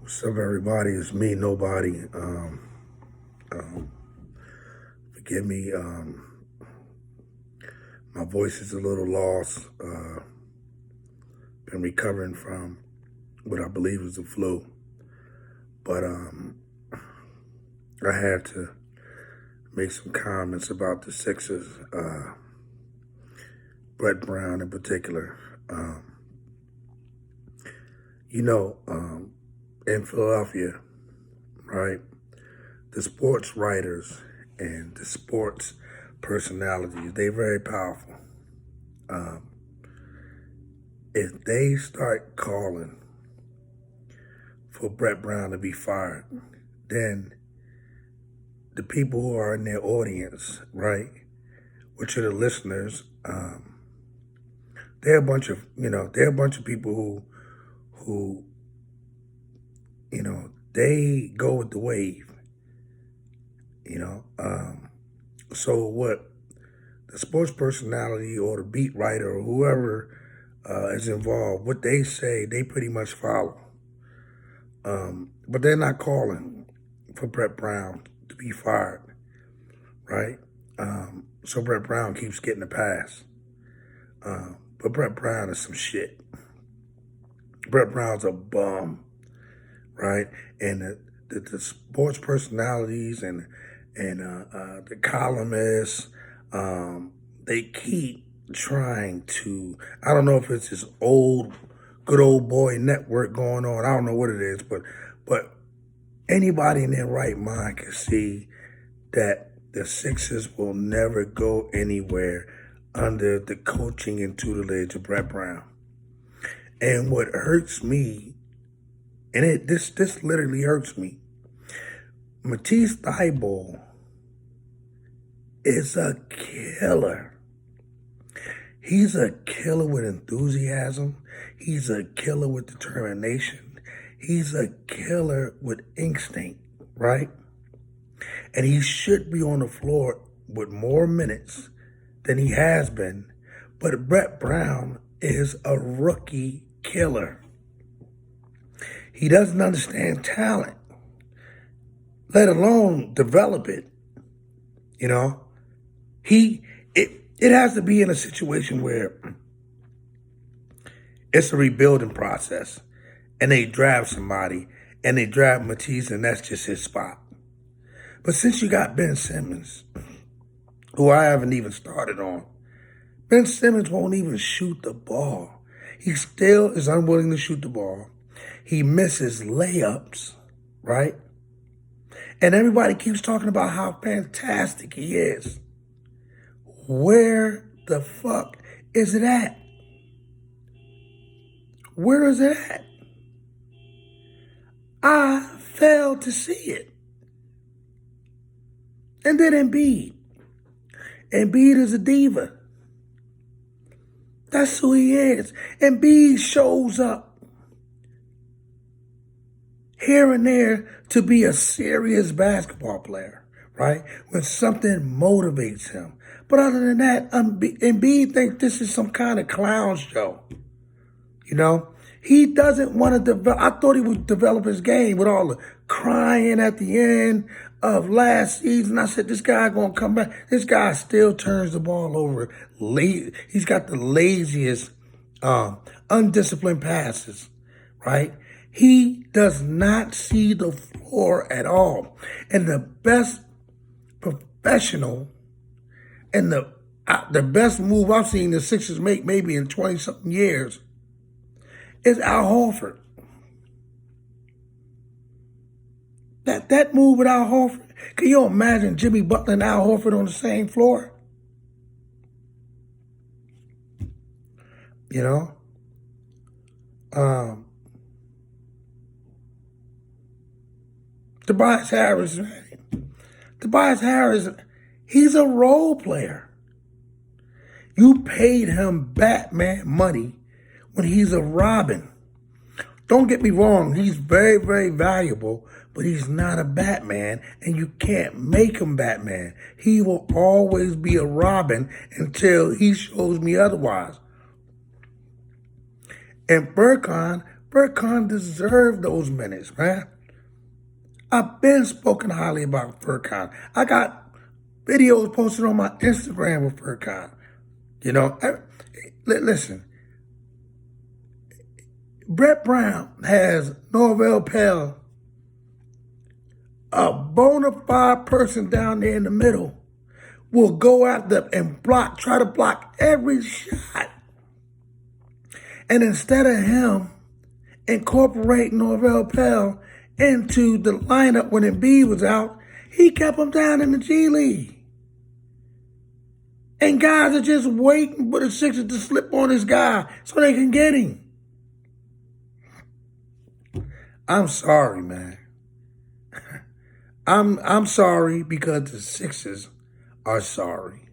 What's up, everybody? It's me, Nobody. Um, Forgive me. My voice is a little lost. Been recovering from what I believe is the flu, but I had to make some comments about the Sixers. Brett Brown in particular. You know, in Philadelphia, right? The sports writers and the sports personalities, they're very powerful. If they start calling for Brett Brown to be fired, then the people who are in their audience, right, which are the listeners, they're a bunch of, they're a bunch of people who, they go with the wave, So what the sports personality or the beat writer or whoever is involved, what they say, they pretty much follow. But they're not calling for Brett Brown to be fired, right? So Brett Brown keeps getting a pass. But Brett Brown is some shit. Brett Brown's a bum, right? And the sports personalities and the columnists, they keep trying to, I don't know if it's this good old boy network going on. I don't know what it is, but anybody in their right mind can see that the Sixers will never go anywhere under the coaching and tutelage of Brett Brown. And what hurts me, and this literally hurts me, Matisse Thybulle is a killer. He's a killer with enthusiasm. He's a killer with determination. He's a killer with instinct, right? And he should be on the floor with more minutes than he has been. But Brett Brown is a rookie killer. He doesn't understand talent, let alone develop it. It has to be in a situation where it's a rebuilding process and they draft somebody and they draft Matisse and that's just his spot. But since you got Ben Simmons, who I haven't even started on, Ben Simmons won't even shoot the ball. He still is unwilling to shoot the ball. He misses layups, right? And everybody keeps talking about how fantastic he is. Where the fuck is it at? Where is it at? I failed to see it. And then Embiid. Embiid is a diva. That's who he is. Embiid shows up here and there to be a serious basketball player, right? When something motivates him. But other than that, Embiid thinks this is some kind of clown show. He doesn't want to develop. I thought he would develop his game with all the crying at the end of last season. I said, this guy going to come back. This guy still turns the ball over. He's got the laziest, undisciplined passes, right? He does not see the floor at all. And the best professional and the best move I've seen the Sixers make maybe in 20-something years is Al Horford. That move with Al Horford, can you imagine Jimmy Butler and Al Horford on the same floor? Tobias Harris, he's a role player. You paid him Batman money when he's a Robin. Don't get me wrong, he's very, very valuable, but he's not a Batman, and you can't make him Batman. He will always be a Robin until he shows me otherwise. And Burkhan Furkan deserved those minutes, man. I've been spoken highly about Furkan. I got videos posted on my Instagram with Furkan. You know, listen, Brett Brown has Norvell Pell, a bona fide person down there in the middle, will go out there and try to block every shot. And instead of him incorporating Norvell Pell into the lineup when Embiid was out, he kept him down in the G League. And guys are just waiting for the Sixers to slip on this guy so they can get him. I'm sorry, man. I'm sorry because the Sixers are sorry.